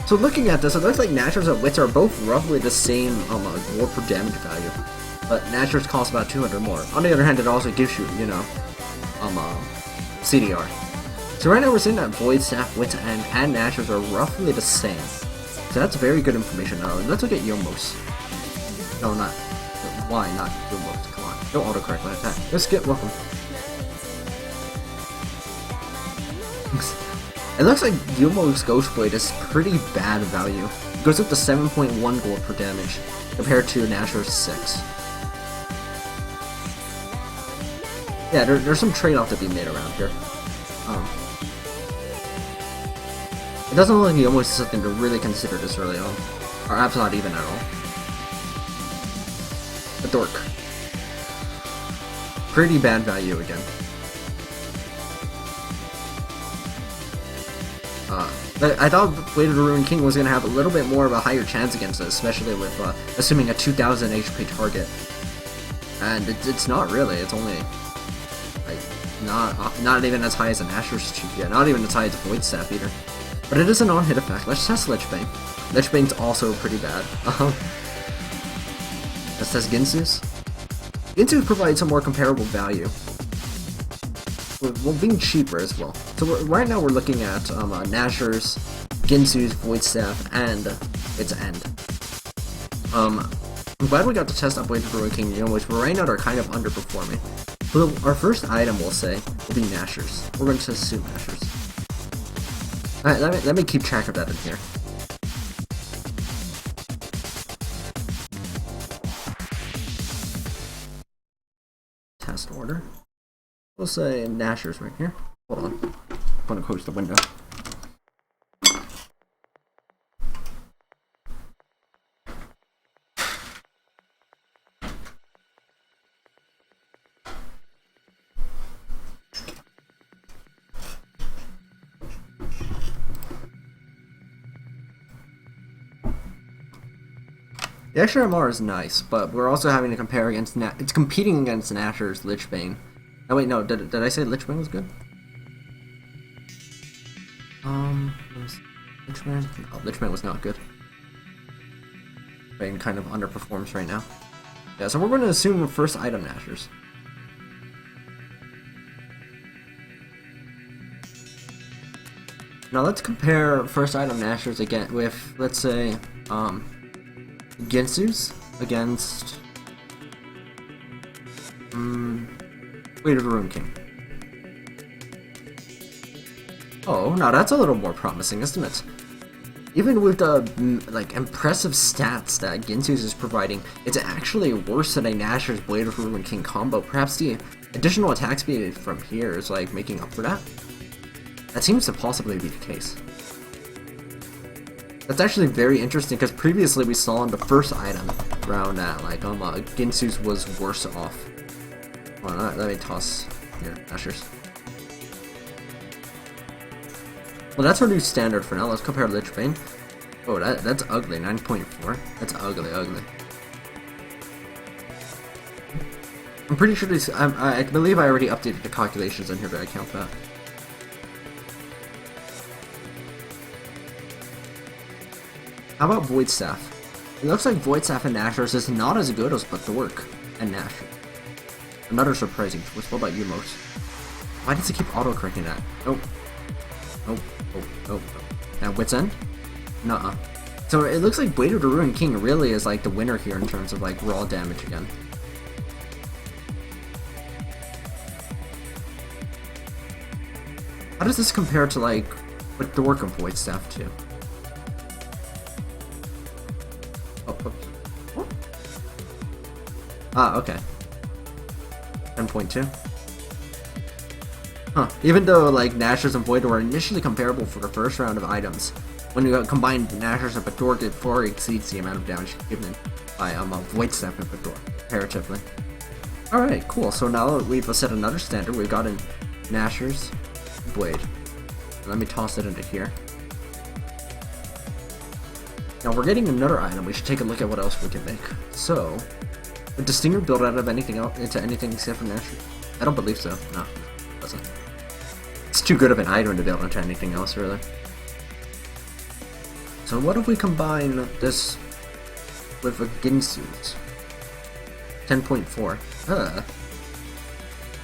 So looking at this, it looks like Nashers and Wits are both roughly the same war per damage value, but Nashers cost about 200 more. On the other hand, it also gives you, you know, CDR. So right now we're seeing that Void Staff, Wits, and Nashers are roughly the same. So that's very good information. Now let's look at Yomos. No, not. Why not Yomos? Come on, don't autocorrect my attack. Let's get welcome. It looks like Yumo's Ghostblade is pretty bad value. It goes up to 7.1 gold per damage, compared to Nasher's 6. Yeah, there's some trade-off to be made around here. It doesn't look like Yumo is something to really consider this early on, or perhaps not even at all. A dork. Pretty bad value again. I thought Blade of the Ruined King was going to have a little bit more of a higher chance against it, especially with assuming a 2000 HP target. And it's not really, it's only like not even as high as an Asher's Chief yet, not even as high as a Void Staff either. But it is a non-hit effect. Let's test Lichbane. Lichbane's also pretty bad. Let's test Ginsu's. Ginsu provides some more comparable value. Well, being cheaper as well. So right now we're looking at Nasher's, Ginsu's, Void Staff, and its End. I'm glad we got to test out Blade of the Ruined King, which right now are kind of underperforming. So our first item, we'll say, will be Nasher's. We're going to assume Nasher's. Alright, let me keep track of that in here. Test order. We'll say Nasher's right here. Hold on. I'm gonna close the window. The extra MR is nice, but we're also having to compare against it's competing against Nasher's Lichbane. Oh wait, no, did I say Lichbane was good? Lichbane? Oh, Lichbane was not good. Bane kind of underperforms right now. Yeah, so we're going to assume first item Nashers. Now let's compare first item Nashers again with, let's say, Ginsu's against Blade of the Ruined King. Oh, now that's a little more promising, isn't it? Even with the like impressive stats that Ginsu's is providing, it's actually worse than a Nasher's Blade of the Ruined King combo. Perhaps the additional attack speed from here is like making up for that. That seems to possibly be the case. That's actually very interesting because previously we saw in the first item round that like Ginsu's was worse off. Hold on, let me toss here, Nashers. Well, that's our new standard for now. Let's compare Lichbane. Oh, that's ugly. 9.4. That's ugly. I'm pretty sure this. I believe I already updated the calculations in here, but I count that. How about Void Staff? It looks like Void Staff and Nashers is not as good as Dork and Nasher. Another surprising choice. What about you, Mos? Why does it keep auto-correcting that? Nope. Now, Wits End? Nuh-uh. So it looks like Blade of the Ruined King really is like the winner here in terms of like raw damage again. How does this compare to like what Dork and Void Staff too? Oh. Ah, okay. 10.2. Huh. Even though like Nashers and Void were initially comparable for the first round of items, when you combine Nashers and Badork, it far exceeds the amount of damage given by Void Staff and Badork, comparatively. Alright, cool. So now we've set another standard. We've got in Nashers, Blade. Let me toss it into here. Now we're getting another item. We should take a look at what else we can make. So, would the Stinger build out of anything else into anything except for Nashers? I don't believe so. No, it doesn't. It's too good of an item to build into anything else, really. So what if we combine this with a Ginsu's? 10.4.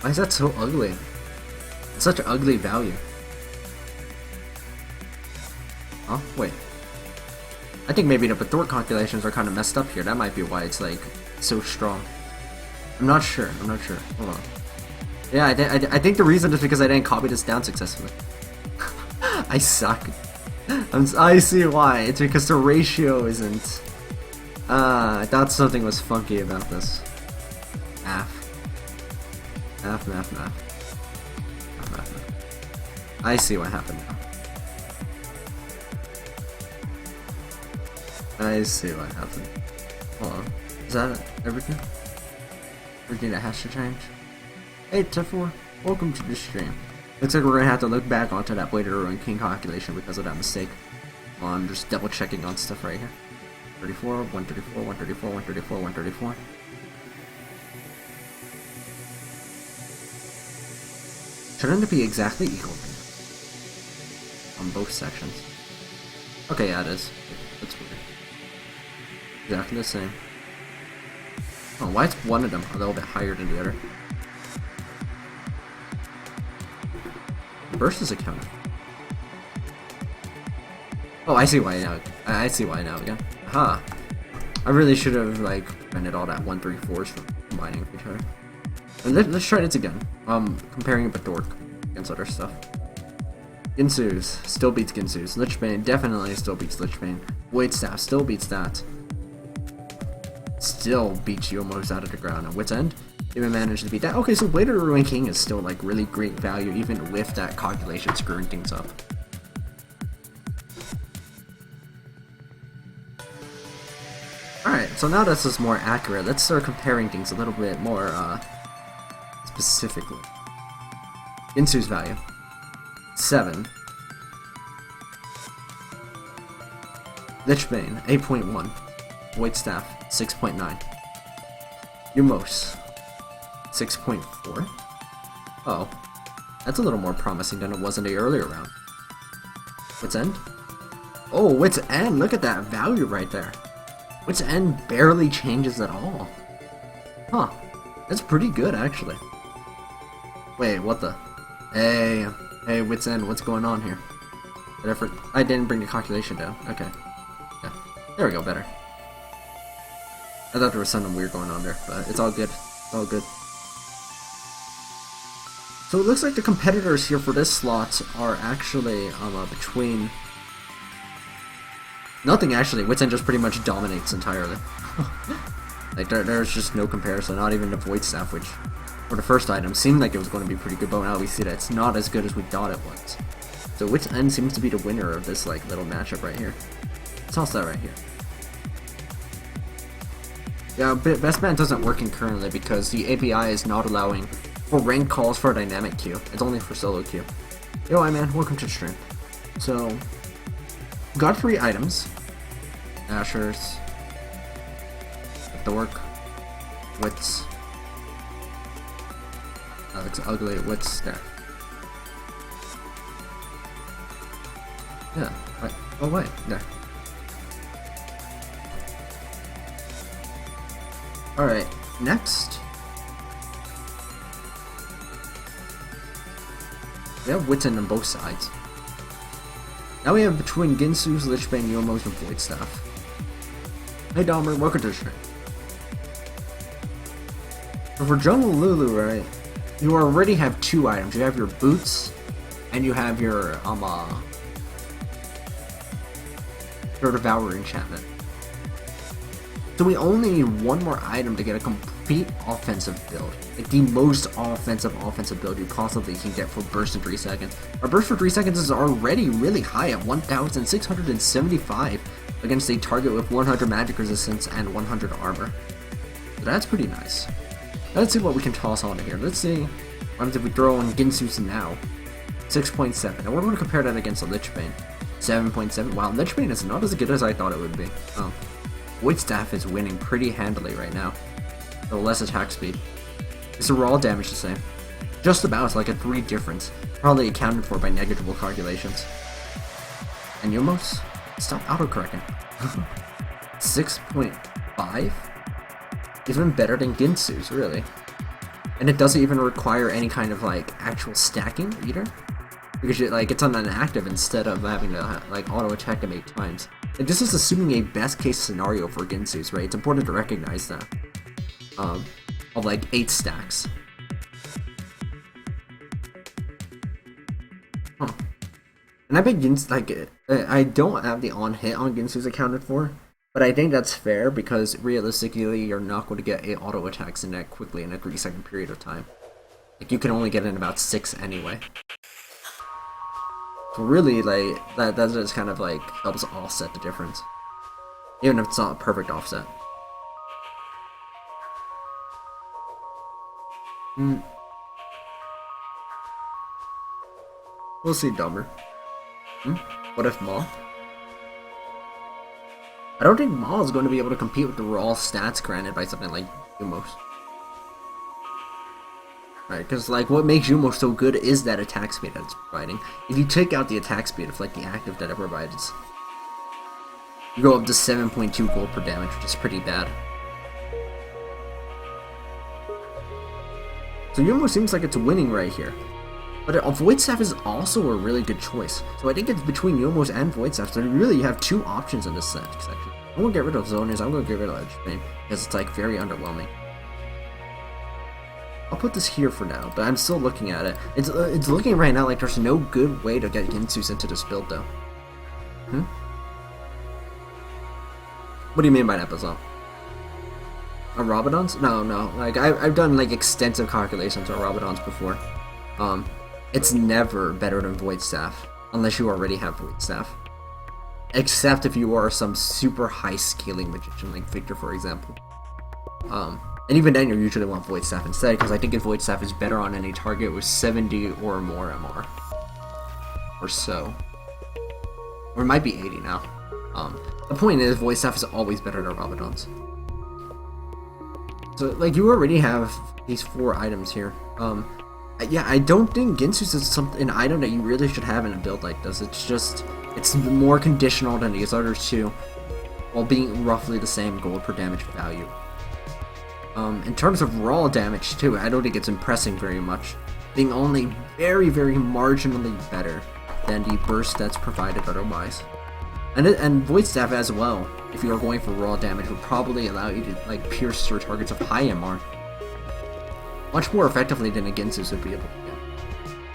Why is that so ugly? It's such an ugly value. Oh, wait. I think maybe the Bator calculations are kind of messed up here. That might be why it's like so strong. I'm not sure. Hold on. Yeah, I think the reason is because I didn't copy this down successfully. I suck. I see why. It's because the ratio isn't. I thought something was funky about this. Math. I see what happened now. I see what happened. Hold on. Is that everything? Everything that has to change? Hey Tiff4, welcome to the stream. Looks like we're gonna have to look back onto that Blade of the Ruined King calculation because of that mistake. Well, I'm just double checking on stuff right here. 34, 134, 134, 134, 134. Shouldn't it be exactly equal on both sections? Okay, yeah, it is. That's weird. Exactly the same. Oh, why is one of them a little bit higher than the other? Burst is accounted. Oh, I see why now. I see why now again. Aha. I really should have like prevented all that 134s from combining with each other. And let's try this again. Comparing it with Dork against other stuff. Ginsu's still beats Ginsu's. Lichbane definitely still beats Lichbane. Waitstaff still beats that. Still beats you almost out of the ground. And Wit's End even managed to beat that. Okay, so Blade of the Ruined King is still like really great value even with that calculation screwing things up. Alright, so now this is more accurate. Let's start comparing things a little bit more specifically. Ginsu's value 7. Lichbane 8.1. Waitstaff 6.9. Umos 6.4. Oh, that's a little more promising than it was in the earlier round. Wit's End? Oh, Wit's End! Look at that value right there. Wit's End barely changes at all. Huh. That's pretty good, actually. Wait, what the? Hey, Wit's End, what's going on here? I didn't bring the calculation down. Okay. Yeah. There we go, better. I thought there was something weird going on there, but it's all good. It's all good. So it looks like the competitors here for this slot are actually between... Nothing actually. Wit's End just pretty much dominates entirely. Like there's just no comparison, not even the Void Staff, which for the first item seemed like it was going to be pretty good, but now we see that it's not as good as we thought it was. So Wit's End seems to be the winner of this like little matchup right here. Let's toss that right here. Yeah, Best Man doesn't work in currently because the API is not allowing for rank calls for a dynamic queue. It's only for solo queue. Yo, hi man, welcome to the stream. So, got 3 items. Ashers, Dork, Wits. That looks ugly. Wits there. Yeah. Right. Oh wait, there. Alright, next. We have Wit's End on both sides. Now we have between Ginsu's, Lichbane, Yomo's, and Void Staff. Hey Dahmer, welcome to the stream. So for Jungle Lulu, right, you already have 2 items. You have your boots, and you have your Devour enchantment. So we only need 1 more item to get a complete offensive build. Like the most offensive build you possibly can get for Burst in 3 seconds. Our Burst for 3 seconds is already really high at 1,675 against a target with 100 magic resistance and 100 armor. So that's pretty nice. Let's see what we can toss on here. Let's see what happens if we throw in Ginsu's now. 6.7. And we're going to compare that against a Lichbane. 7.7. Wow, Lichbane is not as good as I thought it would be. Oh. Void Staff is winning pretty handily right now. So less attack speed. Is the raw damage the same? Just about. It's like a 3 difference. Probably accounted for by negligible calculations. And Yumos? Stop autocorrecting. 6.5? Even better than Ginsu's, really. And it doesn't even require any kind of like actual stacking either, because it's on an active instead of having to like auto attack them 8 times. And this is assuming a best case scenario for Ginsu's, right? It's important to recognize that. Of like 8 stacks. Huh. And I bet Ginsu, like, I don't have the on hit on Ginsu's accounted for, but I think that's fair because realistically you're not going to get 8 auto attacks in that quickly in a 3-second period of time. Like, you can only get in about 6 anyway. So really, like, that just kind of like helps offset the difference. Even if it's not a perfect offset. We'll see, dumber. What if Ma? I don't think Ma is going to be able to compete with the raw stats granted by something like Yumos. Right, because like what makes Yumo so good is that attack speed that it's providing. If you take out the attack speed of like the active that it provides, you go up to 7.2 gold per damage, which is pretty bad. So Yumo seems like it's winning right here. But Void Staff is also a really good choice. So I think it's between Yomos and Void Staff, so you really have 2 options in this section. I'm gonna get rid of Zoners, I'm gonna get rid of Edge Pain, because it's like very underwhelming. I'll put this here for now, but I'm still looking at it. It's looking right now like there's no good way to get Ginsu's into this build though. What do you mean by that, Bazal? Rabadons? No. Like I've done like extensive calculations on Rabadons before. It's never better than Void Staff, unless you already have Void Staff. Except if you are some super high scaling magician, like Victor for example. And even then you usually want Void Staff instead, because I think Void Staff is better on any target with 70 or more MR. Or so. Or it might be 80 now. The point is, Void Staff is always better than Rabadons. So, like, you already have these 4 items here. Yeah, I don't think Ginsu's is an item that you really should have in a build like this. It's more conditional than these others too, while being roughly the same gold per damage value. In terms of raw damage too, I don't think it's impressing very much, being only very, very marginally better than the burst that's provided otherwise. And Void Staff as well, if you are going for raw damage, would probably allow you to like pierce through targets of high MR. Much more effectively than a Ginsu's would be able to do.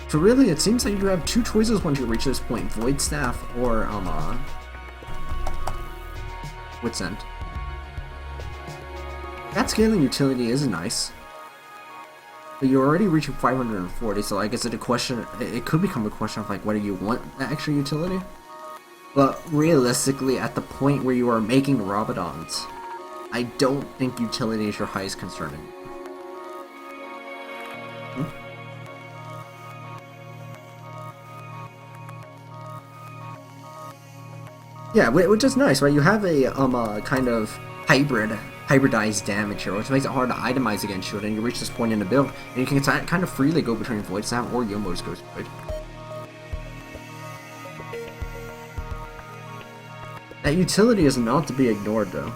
So really, it seems like you have 2 choices once you reach this point: Void Staff or Wit's End. That scaling utility is nice, but you're already reaching 540. So I guess it could become a question of like whether you want that extra utility. But realistically, at the point where you are making Rabadons, I don't think utility is your highest concern. Yeah, which is nice, right? You have a kind of hybridized damage here, which makes it hard to itemize against you, and you reach this point in the build, and you can kind of freely go between Void Staff or Yomo's Ghost Void. That utility is not to be ignored, though.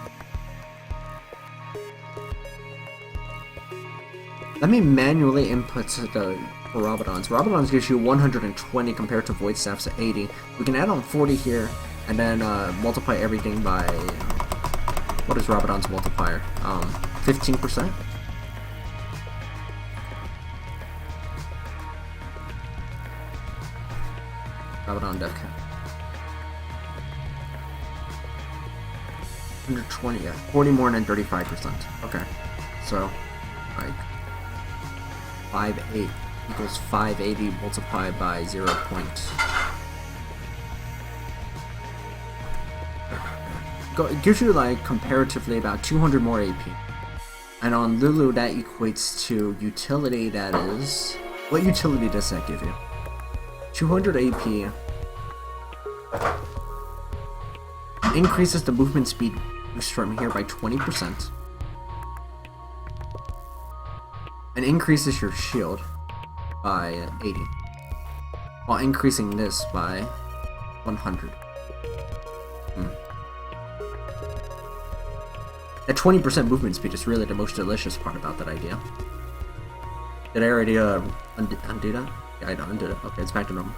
Let me manually input the Rabadons. Rabadons gives you 120 compared to Void Staff's 80. We can add on 40 here, and then multiply everything by... what is Rabadon's multiplier? 15%? Rabadon Death Cap. 120, yeah. 40 more than 35%. Okay. So, like, 5.8 equals 580 multiplied by 0. It gives you, like, comparatively about 200 more AP. And on Lulu, that equates to utility that is... what utility does that give you? 200 AP increases the movement speed boost from here by 20%. And increases your shield by 80. While increasing this by 100. That 20% movement speed is really the most delicious part about that idea. Did I already undo that? Yeah, I undid it. Okay, it's back to normal.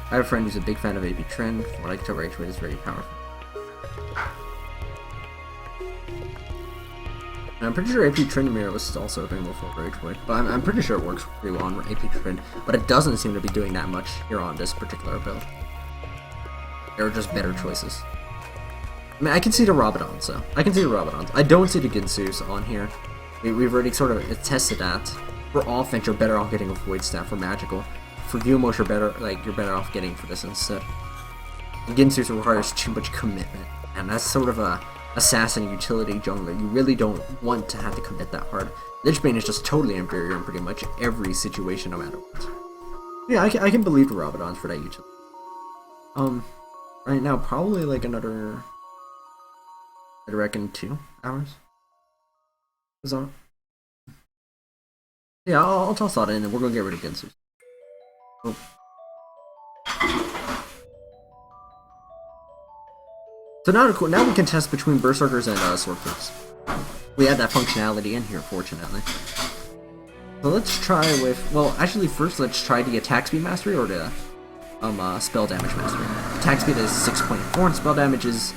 I have a friend who's a big fan of AP Trend. From what I can tell, Rage Weight is very powerful. And I'm pretty sure AP Trend Mirror was also available for Rage Weight, but I'm pretty sure it works pretty well on AP Trend, but it doesn't seem to be doing that much here on this particular build. There are just better choices. I mean, I can see the Rabadons, though. I can see the Rabadons. I don't see the Ginsus on here. We've already sort of tested that. For offense, you're better off getting a Void Staff. For magical, for Viewmos, you're better off getting for this instead. Ginsus requires too much commitment, and that's sort of a assassin utility jungler. You really don't want to have to commit that hard. Lichbane is just totally inferior in pretty much every situation, no matter what. Yeah, I can believe the Rabadons for that utility. Right now, probably like another, I reckon, 2 hours. Is that? Yeah, I'll toss that in and we're gonna get rid of Ginsu. Oh. So now we can test between Berserkers and Sorcerers. We add that functionality in here, fortunately. So let's try with, well, actually first let's try the attack speed mastery or the spell damage mastery. Attack speed is 6.4 and spell damage is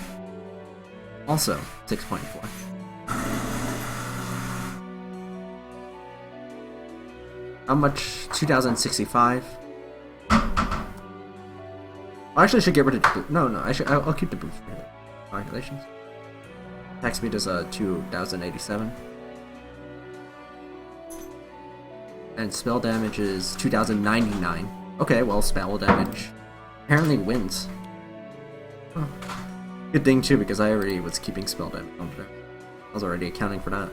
also 6.4. How much? 2065. I actually should get rid of the boost. No, I'll keep the boost for the calculations. Attack speed is 2087. And spell damage is 2099. Okay, well, spell damage apparently wins. Huh. Good thing too, because I already was keeping spell damage on there. I was already accounting for that.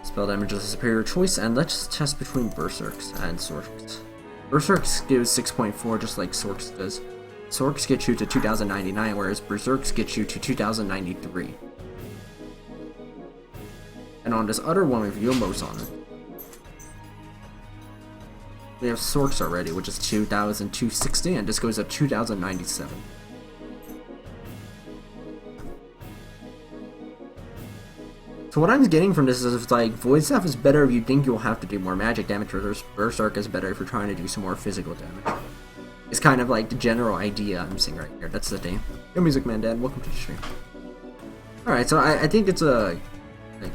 Spell damage is a superior choice, and let's test between Berserks and Sorks. Berserks gives 6.4 just like Sorks does. Sorks get you to 2099, whereas Berserks get you to 2093. And on this other one with Yomos on it, we have Sorks already, which is 2260, and this goes at 2097. So what I'm getting from this is like Void Staff is better if you think you'll have to do more magic damage, whereas Berserk is better if you're trying to do some more physical damage. It's kind of like the general idea I'm seeing right here. That's the thing. Yo, Music Man Dad, welcome to the stream. Alright, so I think it's a like,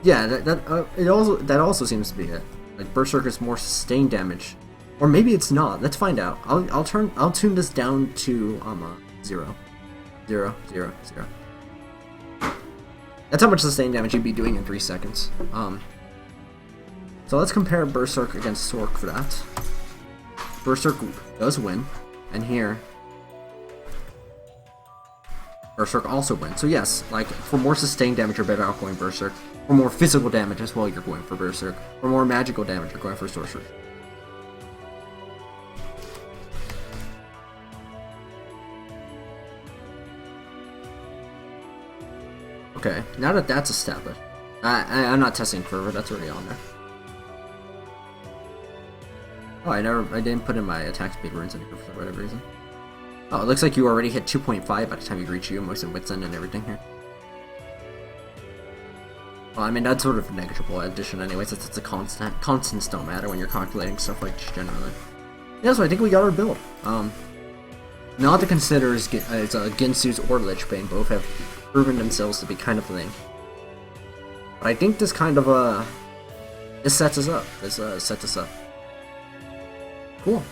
yeah, that also seems to be it. Like Berserk is more sustained damage, or maybe it's not. Let's find out. I'll tune this down to 0, 0, 0, 0. That's how much sustained damage you'd be doing in 3 seconds. So let's compare Berserk against Sork for that. Berserk does win, and here Berserk also wins. So yes, like for more sustained damage, you're better off going Berserk. For more physical damage as well, you're going for Berserk. For more magical damage, you're going for Sorcerer. Okay, now that that's established, I'm not testing further. That's already on there. Oh, I didn't put in my attack speed runes in here for whatever reason. Oh, it looks like you already hit 2.5 by the time you reach Yumos and Wits End and everything here. Well, I mean, that's sort of a negligible addition anyways, it's a constant. Constants don't matter when you're calculating stuff like this generally. Yeah, so I think we got our build. Not to consider is Ginsu's or Lichbane both have proven themselves to be kind of lame. But I think this kind of, this sets us up. This sets us up. Cool.